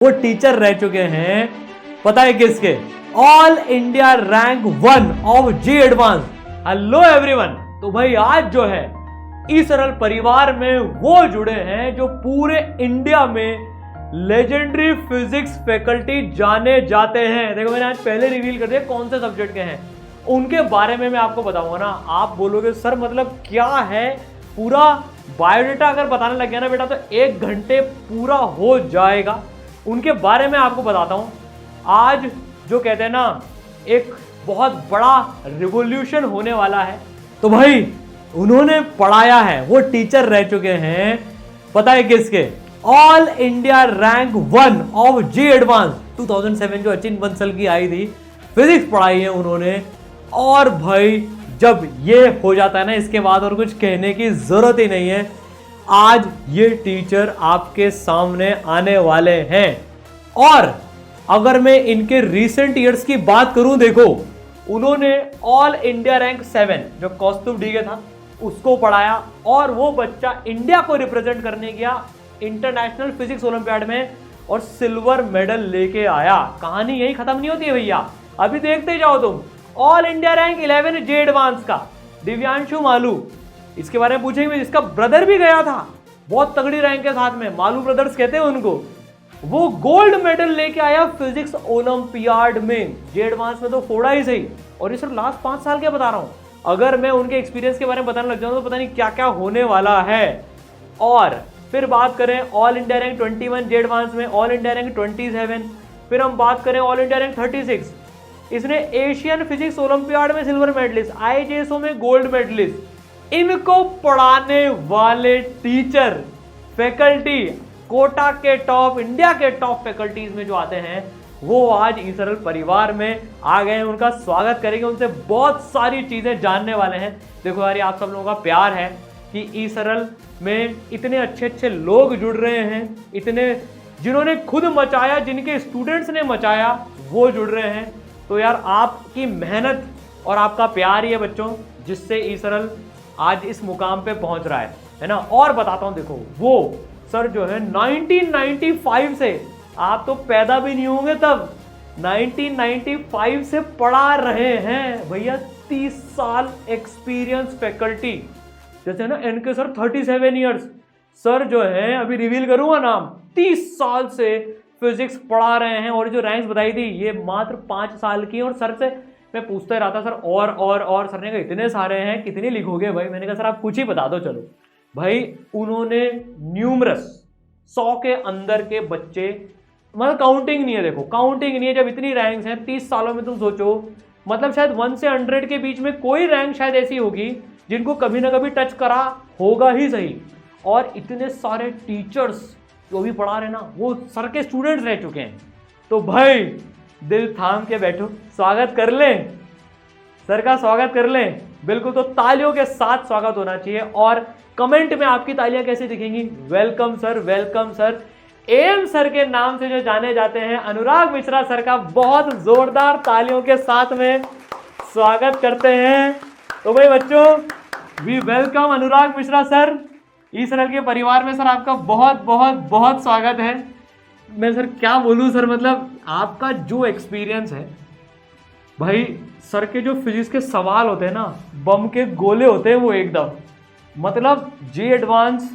वो टीचर रह चुके हैं, पता है किसके? All India rank 1 of JEE Advanced. Hello everyone. तो भाई आज जो है ई सरल परिवार में वो जुड़े हैं जो पूरे इंडिया में लेजेंडरी फिजिक्स फैकल्टी जाने जाते हैं। देखो मैंने आज पहले रिवील कर दिया कौन से सब्जेक्ट के हैं, उनके बारे में मैं आपको बताऊंगा ना। आप बोलोगे सर मतलब क्या है, पूरा बायोडाटा अगर बताने लग गया ना बेटा तो 1 घंटे पूरा हो जाएगा। उनके बारे में आपको बताता हूं। आज जो कहते हैं ना एक बहुत बड़ा रिवॉल्यूशन होने वाला है, तो भाई उन्होंने पढ़ाया है, वो टीचर रह चुके हैं, पता है किसके? All India rank 1 of JEE Advanced 2007 जो अचिन बंसल की आई थी, फिजिक्स पढ़ाई है उन्होंने। और भाई जब ये हो जाता है ना, इसके बाद और कुछ कहने की जरूरत ही नहीं है। आज ये टीचर आपके सामने आने वाले हैं। और अगर मैं इनके रीसेंट ईयर्स की बात करूं, देखो उन्होंने ऑल इंडिया रैंक 7 जो कौस्तुभ डीगे था उसको पढ़ाया, और वो बच्चा इंडिया को रिप्रेजेंट करने गया इंटरनेशनल फिजिक्स ओलंपियाड में और सिल्वर मेडल लेके आया। कहानी यही खत्म नहीं होती है भैया, अभी देखते जाओ तुम। ऑल इंडिया रैंक 11 जे एडवांस का दिव्यांशु मालू, इसके बारे में पूछेंगे, जिसका ब्रदर भी गया था बहुत तगड़ी रैंक के साथ में, मालू ब्रदर्स कहते हैं उनको। वो गोल्ड मेडल लेके आया फिजिक्स ओलंपियाड में। जे एडवांस में तो फोड़ा ही सही, और ये सिर्फ लास्ट 5 साल के बता रहा हूं। अगर मैं उनके एक्सपीरियंस के बारे में बताने लग जाऊं तो पता नहीं क्या क्या होने वाला है। और फिर बात करें ऑल इंडिया रैंक 21 जे एडवांस में, ऑल इंडिया रैंक 27, फिर हम बात करें ऑल इंडिया रैंक 36, इसने एशियन फिजिक्स ओलंपियाड में सिल्वर मेडलिस्ट, आईजेएसओ में गोल्ड मेडलिस्ट। इनको पढ़ाने वाले टीचर फैकल्टी कोटा के टॉप, इंडिया के टॉप फैकल्टीज में जो आते हैं, वो आज ई सरल परिवार में आ गए हैं। उनका स्वागत करेंगे, उनसे बहुत सारी चीजें जानने वाले हैं। देखो यार, आप सब लोगों का प्यार है कि ई सरल में इतने अच्छे अच्छे लोग जुड़ रहे हैं, इतने जिन्होंने खुद मचाया, जिनके स्टूडेंट्स ने मचाया, वो जुड़ रहे हैं। तो यार आपकी मेहनत और आपका प्यार ही है बच्चों, जिससे ई सरल आज इस मुकाम पे पहुंच रहा है ना। और बताता हूं, देखो वो सर जो है 1995 से, आप तो पैदा भी नहीं होंगे तब, 1995 से पढ़ा रहे हैं भैया। 30 साल एक्सपीरियंस फैकल्टी, जैसे ना इनके सर 37 ईयर्स, सर जो है अभी रिवील करूंगा नाम, 30 साल से फिजिक्स पढ़ा रहे हैं। और जो रैंक्स बताई थी ये मात्र 5 साल की। और सर से मैं पूछता ही रहा था सर और सर ने कहा इतने सारे हैं, कितने लिखोगे भाई? मैंने कहा सर आप कुछ ही बता दो। चलो भाई, उन्होंने न्यूमरस 100 के अंदर के बच्चे, मतलब काउंटिंग नहीं है, देखो काउंटिंग नहीं है। जब इतनी रैंक्स हैं 30 सालों में, तुम सोचो मतलब शायद 1 से 100 के बीच में कोई रैंक शायद ऐसी होगी जिनको कभी ना कभी टच करा होगा ही सही। और इतने सारे टीचर्स जो भी पढ़ा रहे ना, वो सर के स्टूडेंट्स रह चुके हैं। तो भाई दिल थाम के बैठो, स्वागत कर लें, सर का स्वागत कर लें। बिल्कुल, तो तालियों के साथ स्वागत होना चाहिए। और कमेंट में आपकी तालियां कैसे दिखेंगी? Welcome sir, welcome sir. M sir के नाम से जो जाने जाते हैं, अनुराग मिश्रा सर का बहुत जोरदार तालियों के साथ में स्वागत करते हैं। तो भाई बच्चों, we welcome Anurag Mishra sir. ESaral के परिवार में सर आपका बहुत बहुत बहुत स्वागत है। मैं सर क्या बोलूं सर, मतलब आपका जो एक्सपीरियंस है भाई, सर के जो फिजिक्स के सवाल होते हैं ना, बम के गोले होते हैं वो एकदम, मतलब जी एडवांस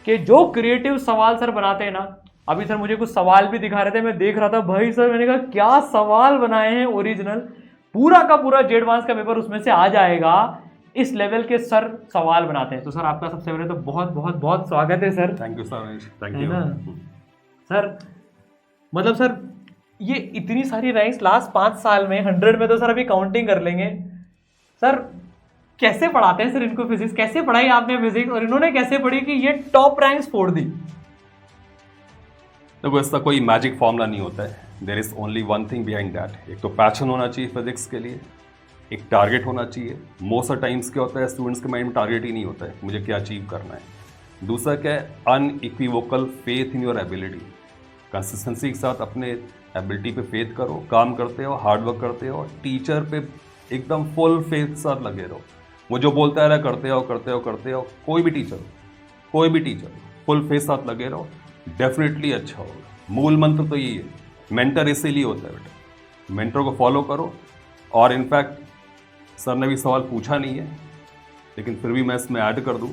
के जो क्रिएटिव सवाल सर बनाते हैं ना। अभी सर मुझे कुछ सवाल भी दिखा रहे थे, मैं देख रहा था भाई सर, मैंने कहा क्या सवाल बनाए हैं ओरिजिनल। पूरा का पूरा जी एडवांस का पेपर उसमें से आ जाएगा, इस लेवल के सर सवाल बनाते हैं। तो सर आपका सबसे पहले तो बहुत बहुत बहुत स्वागत है sir. Thank you sir, thank you sir. मतलब सर ये इतनी सारी रैंक्स लास्ट 5 साल में, 100 में तो सर अभी काउंटिंग कर लेंगे। सर कैसे पढ़ाते हैं सर इनको फिजिक्स? कैसे पढ़ाई आपने फिजिक्स, और इन्होंने कैसे पढ़ी कि ये टॉप रैंक्स फोड़ दी? देखो, इसका कोई मैजिक फॉर्मूला नहीं होता है। There is only one thing behind that. एक तो पैशन होना चाहिए फिजिक्स के लिए, एक टारगेट होना चाहिए। मोस्ट ऑफ टाइम्स क्या होता है, स्टूडेंट्स के माइंड में टारगेट ही नहीं होता है मुझे क्या अचीव करना है। दूसरा क्या है, unequivocal faith in your ability. Consistency के साथ अपने एबिलिटी पे फेथ करो, काम करते हो, हार्डवर्क करते हो, टीचर पे एकदम फुल फेथ के साथ लगे रहो। वो जो बोलता है करते हो करते हो करते हो। कोई भी टीचर फुल फेथ साथ लगे रहो, डेफिनेटली अच्छा होगा। मूल मंत्र तो यही है, मेंटर इसीलिए होता है बेटा, मेंटर को फॉलो करो। और इनफैक्ट सर ने भी सवाल पूछा नहीं है, लेकिन फिर भी मैं इसमें ऐड कर दूं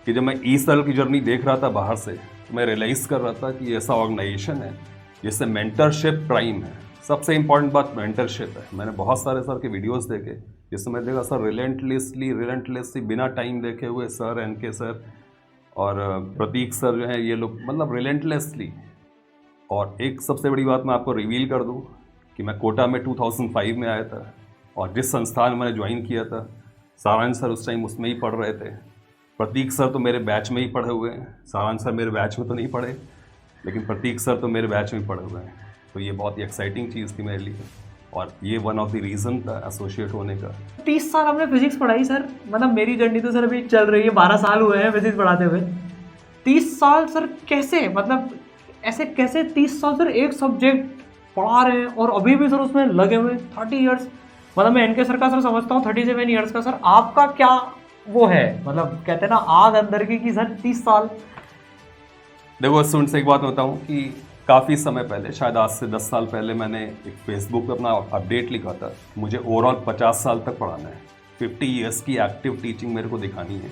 कि जब मैं ई-सरल की जर्नी देख रहा था बाहर से, तो मैं रियलाइज़ कर रहा था कि ये ऐसा ऑर्गेनाइजेशन है जिससे मेंटरशिप प्राइम है। सबसे इंपॉर्टेंट बात मेंटरशिप है। मैंने बहुत सारे सर के वीडियोस देखे जिसमें मैं देखा सर रिलेंटलेसली बिना टाइम देखे हुए सर, एनके सर और प्रतीक सर जो हैं, ये लोग मतलब रिलेंटलेसली। और एक सबसे बड़ी बात मैं आपको रिवील कर दूं कि मैं कोटा में 2005 में आया था और जिस संस्थान में मैंने ज्वाइन किया था, सारांश सर उस टाइम उसमें ही पढ़ रहे थे। प्रतीक सर तो मेरे बैच में ही पढ़े हुए हैं, सारांश सर मेरे बैच में तो नहीं पढ़े, लेकिन प्रतीक सर तो मेरे बैच में ही पढ़े हुए हैं। तो ये बहुत ही एक्साइटिंग चीज़ थी मेरे लिए और ये वन ऑफ द रीज़न था एसोसिएट होने का। 30 साल हमने फिजिक्स पढ़ाई सर, मतलब मेरी जर्नी तो सर अभी चल रही है, 12 साल हुए हैं फिजिक्स पढ़ाते हुए। 30 साल सर कैसे, मतलब ऐसे कैसे 30 साल सर एक सब्जेक्ट पढ़ा रहे हैं और अभी भी सर उसमें लगे हुए 30 ईयर्स। मतलब मैं एनके सर का सर समझता हूँ 37 ईयर्स का। सर आपका क्या वो है, मतलब कहते हैं ना आग अंदर की कि सर 30 साल। देखो स्टूडेंट्स, एक बात बताऊँ कि काफ़ी समय पहले, शायद आज से 10 साल पहले, मैंने एक फेसबुक पे अपना अपडेट लिखा था, मुझे ओवरऑल 50 साल तक पढ़ाना है, 50 ईयर्स की एक्टिव टीचिंग मेरे को दिखानी है।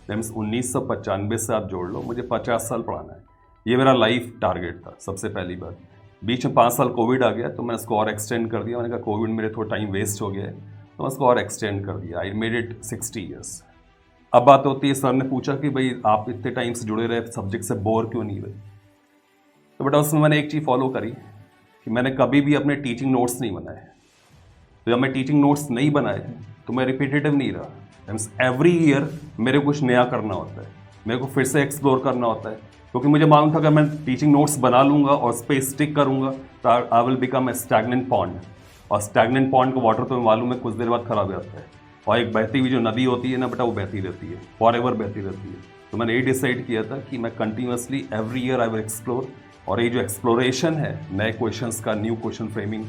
मीन्स 1995 से आप जोड़ लो, मुझे 50 साल पढ़ाना है। ये मेरा लाइफ टारगेट था सबसे पहली बार। बीच में 5 साल कोविड आ गया तो मैंने इसको और एक्सटेंड कर दिया। मैंने कहा कोविड मेरे थोड़ा टाइम वेस्ट हो गया है तो मैं इसको और एक्सटेंड कर दिया। I made it 60 years. अब बात होती है, सर ने पूछा कि भाई आप इतने टाइम से जुड़े रहे, सब्जेक्ट से बोर क्यों नहीं हुए? तो बेटा उसमें मैंने एक चीज़ फॉलो करी कि मैंने कभी भी अपने टीचिंग नोट्स नहीं बनाए। तो जब मैं टीचिंग नोट्स नहीं बनाए तो मैं रिपीटेटिव नहीं रहा। मीन्स एवरी ईयर मेरे को कुछ नया करना होता है, मेरे को फिर से एक्सप्लोर करना होता है, क्योंकि मुझे मालूम था कि मैं टीचिंग नोट्स बना लूँगा और उस पर स्टिक करूँगा तो I will become a stagnant pond. और स्टैग्नेंट पॉन्ड का वाटर तो मालूम है कुछ देर बाद खराब हो जाता है, और एक बहती हुई जो नदी होती है ना बेटा, वो बहती रहती है, फॉरएवर बहती रहती है। तो मैंने ये डिसाइड किया था कि मैं continuously every year I will explore. और ये जो एक्सप्लोरेशन है नए क्वेश्चंस का, न्यू क्वेश्चन फ्रेमिंग,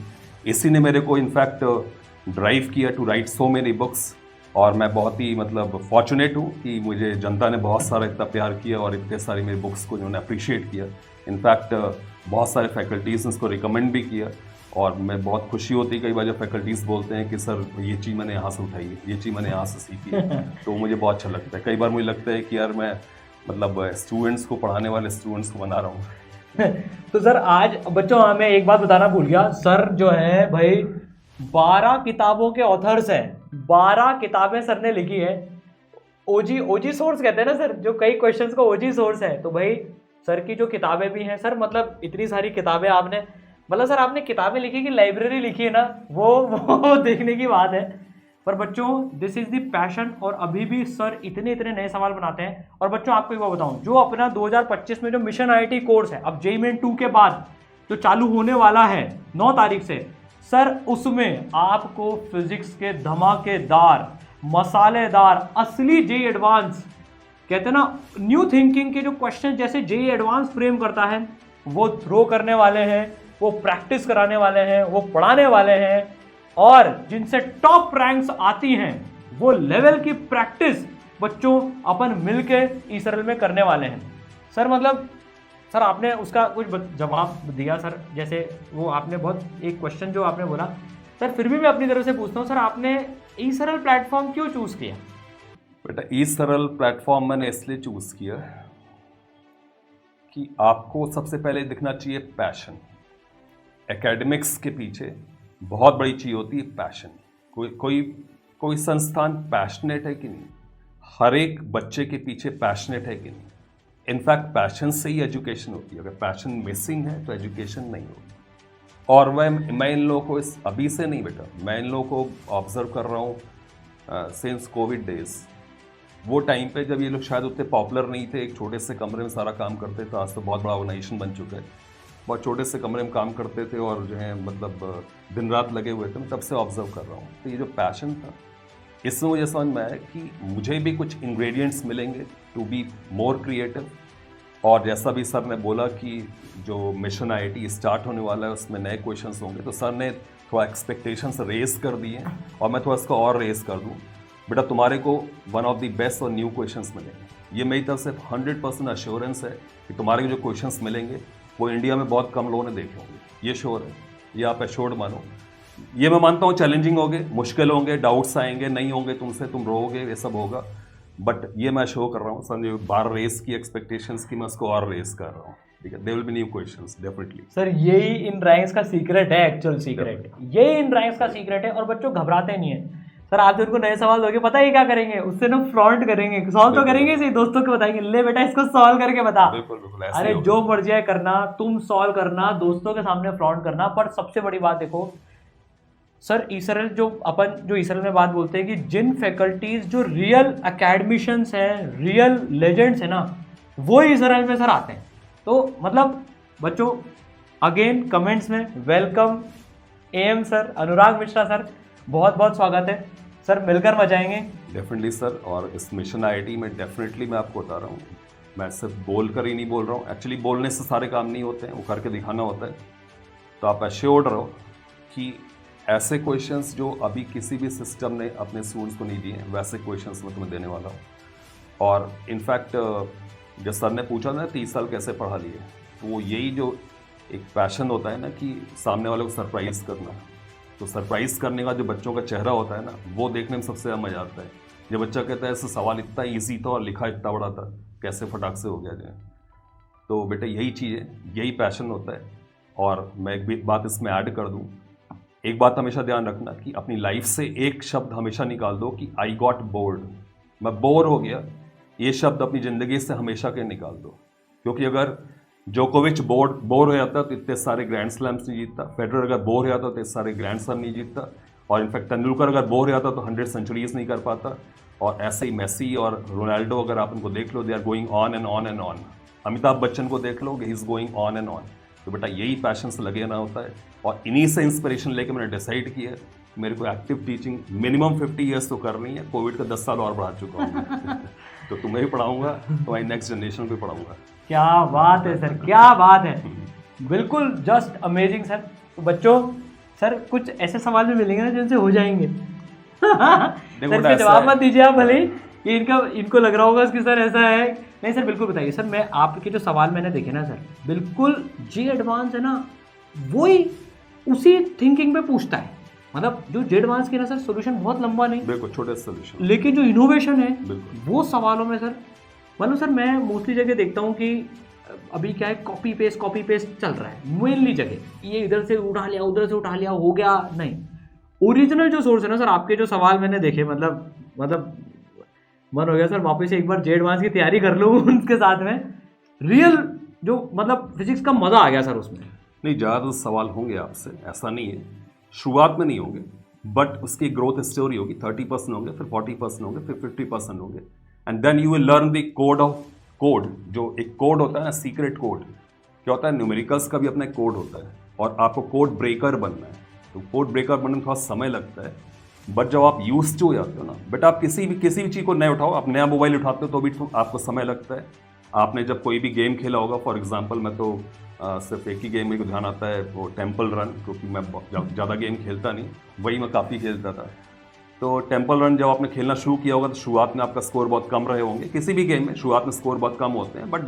इसी ने मेरे को इनफैक्ट ड्राइव किया to write so many books. और मैं बहुत ही मतलब फॉर्चुनेट हूँ कि मुझे जनता ने बहुत सारा इतना प्यार किया और इतने सारी मेरी बुक्स को उन्होंने अप्रिशिएट किया। इनफैक्ट बहुत सारे फैकल्टीज़ इसको रिकमेंड भी किया और मैं बहुत खुशी होती है कई बार जब फैकल्टीज़ बोलते हैं कि सर ये चीज़ मैंने यहाँ से उठाई है, ये चीज़ मैंने यहाँ से सीखी है, तो मुझे बहुत अच्छा लगता है। कई बार मुझे लगता है कि यार मैं मतलब स्टूडेंट्स को, पढ़ाने वाले स्टूडेंट्स को बना रहा हूँ। तो सर आज बच्चों मैं एक बात बताना भूल गया, सर जो है भाई 12 किताबों के ऑथर्स हैं, 12 किताबें सर ने लिखी है। ओजी सोर्स कहते हैं ना सर, जो कई क्वेश्चंस को ओजी सोर्स है। तो भाई सर की जो किताबें भी हैं सर, मतलब इतनी सारी किताबें आपने, मतलब सर आपने किताबें लिखी कि लाइब्रेरी लिखी है ना, वो देखने की बात है। पर बच्चों दिस इज द पैशन, और अभी भी सर इतने नए सवाल बनाते हैं। और बच्चों आपको एक बात बताऊं, जो अपना 2025 में जो मिशन आईआईटी कोर्स है, अब जेईई मेन 2 के बाद जो चालू होने वाला है 9 तारीख से, सर उसमें आपको फिजिक्स के धमाकेदार, मसालेदार, असली जेईई एडवांस, कहते हैं ना न्यू थिंकिंग के जो क्वेश्चन जैसे जेईई एडवांस फ्रेम करता है, वो थ्रो करने वाले हैं, वो प्रैक्टिस कराने वाले हैं, वो पढ़ाने वाले हैं। और जिनसे टॉप रैंक्स आती हैं वो लेवल की प्रैक्टिस बच्चों अपन मिलके ई-सरल में करने वाले हैं। सर मतलब सर आपने उसका कुछ जवाब दिया सर, जैसे वो आपने बहुत एक क्वेश्चन जो आपने बोला सर, फिर भी मैं अपनी तरफ से पूछता हूँ सर, आपने ई-सरल प्लेटफॉर्म क्यों चूज किया? बेटा ई-सरल प्लेटफॉर्म मैंने इसलिए चूज किया कि आपको सबसे पहले दिखना चाहिए पैशन। एकेडमिक्स के पीछे बहुत बड़ी चीज़ होती है पैशन। कोई संस्थान पैशनेट है कि नहीं? हर एक बच्चे के पीछे पैशनेट है कि नहीं? इनफैक्ट पैशन से ही एजुकेशन होती है। अगर पैशन मिसिंग है तो एजुकेशन नहीं होगी। और मैं इन लोगों को अभी से नहीं बेटा, मैं इन लोगों को ऑब्जर्व कर रहा हूँ सिंस कोविड डेज। वो टाइम पे जब ये लोग शायद उतने पॉपुलर नहीं थे, एक छोटे से कमरे में सारा काम करते थे, आज तो बहुत बड़ा ऑर्गेनाइजेशन बन चुका है, बहुत छोटे से कमरे में काम करते थे और जो है मतलब दिन रात लगे हुए थे। मैं तब से ऑब्जर्व कर रहा हूँ। तो ये जो पैशन था, इसमें मुझे समझ में आया कि मुझे भी कुछ इंग्रेडिएंट्स मिलेंगे टू बी मोर क्रिएटिव। और जैसा भी सर ने बोला कि जो मिशन आईआईटी स्टार्ट होने वाला है उसमें नए क्वेश्चंस होंगे, तो सर ने थोड़ा एक्सपेक्टेशंस रेस कर दिए और मैं थोड़ा इसको और रेस कर दूँ। बेटा तुम्हारे को वन ऑफ द बेस्ट और न्यू क्वेश्चंस मिलेंगे, ये मेरी तरफ से 100% अश्योरेंस है कि तुम्हारे जो क्वेश्चंस मिलेंगे वो इंडिया में बहुत कम लोगों ने देखे होंगे, ये श्योर है, ये आप एश्योर्ड मानो। ये मैं मानता हूँ चैलेंजिंग होंगे, मुश्किल होंगे, डाउट्स आएंगे, नहीं होंगे तुमसे, तुम रोओगे, ये सब होगा, बट ये मैं शो कर रहा हूँ संजय, बार रेस की एक्सपेक्टेशंस की मैं उसको और रेस कर रहा हूँ, ठीक है। There will be new questions definitely. Sir यही इन रैंक्स का सीक्रेट है, एक्चुअल सीक्रेट यही इन रैंक्स का सीक्रेट है, और बच्चों घबराते नहीं है सर। आप जो उनको नए सवाल दोगे पता है क्या करेंगे, उससे ना फ्लॉन्ट करेंगे, सॉल्व तो करेंगे सही, दोस्तों को बताएंगे ले बेटा इसको सॉल्व करके बता। बिल्कुल बिल्कुल, अरे जो मर्जी है करना, तुम सॉल्व करना, दोस्तों के सामने फ्लॉन्ट करना। पर सबसे बड़ी बात देखो सर, ईसरल जो ईसरल में बात बोलते हैं कि जिन फैकल्टीज जो रियल अकेडमिशियंस हैं, रियल लेजेंड्स हैं ना, वो ईसरल में सर आते हैं। तो मतलब बच्चों अगेन कमेंट्स में वेलकम एम सर, अनुराग मिश्रा सर, बहुत बहुत स्वागत है सर, मिलकर मचाएंगे डेफिनेटली सर। और इस मिशन आईआईटी में डेफिनेटली मैं आपको बता रहा हूँ, मैं सिर्फ बोल कर ही नहीं बोल रहा हूँ, एक्चुअली बोलने से सारे काम नहीं होते हैं, वो करके दिखाना होता है। तो आप एश्योर्ड रहो कि ऐसे क्वेश्चंस जो अभी किसी भी सिस्टम ने अपने स्टूडेंट्स को नहीं दिए हैं, वैसे क्वेश्चंस मैं तुम्हें देने वाला हूँ। और इनफैक्ट जब सर ने पूछा ना 30 साल कैसे पढ़ा लिए, तो वो यही जो एक पैशन होता है ना कि सामने वाले को सरप्राइज़ करना, तो सरप्राइज़ करने का जो बच्चों का चेहरा होता है ना, वो देखने में सबसे ज़्यादा मज़ा आता है। जब बच्चा कहता है ऐसा सवाल इतना ईजी था और लिखा इतना बड़ा था, कैसे फटाक से हो गया जाए। तो बेटा यही चीज़ है, यही पैशन होता है। और मैं एक बात इसमें ऐड कर दूँ, एक बात हमेशा ध्यान रखना कि अपनी लाइफ से एक शब्द हमेशा निकाल दो कि आई गॉट बोर्ड, मैं बोर हो गया, ये शब्द अपनी ज़िंदगी से हमेशा के निकाल दो। क्योंकि अगर जोकोविच बोर हो जाता तो इतने सारे ग्रैंड स्लैम्स नहीं जीतता, फेडरर अगर बोर हो जाता तो इतने सारे ग्रैंड स्लैम नहीं जीतता, और इनफैक्ट तेंदुलकर अगर बोर हो जाता तो 100 सेंचुरीज नहीं कर पाता। और ऐसे ही मेसी और रोनाल्डो अगर आप उनको देख लो, they are going on and on and on. Amitabh Bachchan को देख लो, he is going on and on. तो बेटा यही पैशन से लगे ना होता है, और इन्हीं से इंस्पिरेशन लेके मैंने डिसाइड किया मेरे को एक्टिव टीचिंग मिनिमम 50 ईयर्स तो करनी है, कोविड का 10 साल और बढ़ा चुका हूँ तो तुम्हें भी पढ़ाऊंगा, तुम्हारी नेक्स्ट जनरेशन को भी पढ़ाऊंगा। क्या बात है सर, क्या बात है, बिल्कुल जस्ट अमेजिंग सर। तो बच्चों सर कुछ ऐसे सवाल भी मिलेंगे ना जिनसे हो जाएंगे सर इसके जवाब मत दीजिए आप, भले ही कि इनको लग रहा होगा कि सर ऐसा है, नहीं सर बिल्कुल बताइए सर। मैं आपके जो सवाल मैंने देखे ना सर, बिल्कुल जी एडवांस है ना, वही उसी थिंकिंग पे पूछता है। मतलब जो जी एडवांस की ना सर सोल्यूशन बहुत लंबा नहीं, बिल्कुल छोटे सोल्यूशन, लेकिन जो इनोवेशन है बिल्कुल वो सवालों में सर, मतलब सर मैं मोस्टली जगह देखता हूँ कि अभी क्या है, कॉपी पेस्ट चल रहा है मेनली जगह, ये इधर से उठा लिया उधर से उठा लिया हो गया, नहीं ओरिजिनल जो सोर्स है ना सर, आपके जो सवाल मैंने देखे, मतलब मन हो गया सर वापस से एक बार जे एडवांस की तैयारी कर लूँ उनके साथ में, रियल जो मतलब फिजिक्स का मज़ा आ गया सर उसमें। नहीं, ज़्यादा सवाल होंगे आपसे, ऐसा नहीं है, शुरुआत में नहीं होंगे, बट उसकी ग्रोथ स्टोरी होगी। 30% होंगे, फिर 40% होंगे, फिर 50% होंगे, and then you will learn the code of code. जो एक कोड होता है ना, सीक्रेट कोड, क्या होता है, न्यूमेरिकल्स का भी अपना एक कोड होता है, और आपको कोड ब्रेकर बनना है। तो कोड ब्रेकर बनने में थोड़ा समय लगता है, बट जब आप यूज टू हो जाते हो ना, बट आप किसी भी चीज़ को नए उठाओ, आप नया मोबाइल उठाते हो तो भी आपको समय लगता है। आपने जब कोई भी गेम खेला होगा, फॉर एग्जांपल मैं तो सिर्फ एक ही गेम में ध्यान आता है, वो टेम्पल रन, क्योंकि मैं ज़्यादा गेम खेलता नहीं, वही मैं काफ़ी खेलता था। तो टेम्पल रन जब आपने खेलना शुरू किया होगा तो शुरुआत में आपका स्कोर बहुत कम रहे होंगे, किसी भी गेम में शुरुआत में स्कोर बहुत कम होते हैं, but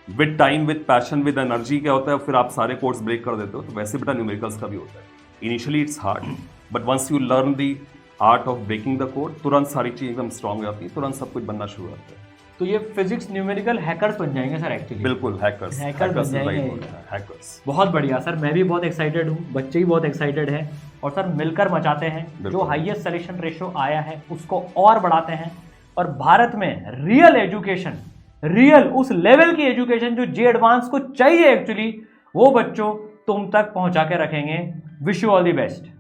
with time, with passion, with energy क्या होता है, फिर आप सारे कोड्स ब्रेक कर देते हो। तो वैसे बेटा न्यूमेरिकल्स का भी होता है, initially it's hard, but once you learn the art of breaking the code, तुरंत सारी चीज़ एकदम स्ट्रॉन्ग हो जाती है, तुरंत सब कुछ बनना शुरू होता है। तो ये फिजिक्स न्यूमेरिकल हैकर्स बन जाएंगे सर एक्चुअली। बिल्कुल हैकर्स बन जाएंगे, हैकर्स। बहुत बढ़िया सर, मैं भी बहुत एक्साइटेड हूँ, बच्चे भी बहुत एक्साइटेड हैं, और सर मिलकर मचाते हैं। जो हाईएस्ट सिलेक्शन रेशियो आया है उसको और बढ़ाते हैं, और भारत में रियल एजुकेशन, रियल उस लेवल की एजुकेशन जो जे एडवांस को चाहिए एक्चुअली, वो बच्चों तुम तक पहुंचा के रखेंगे। Wish you all the best.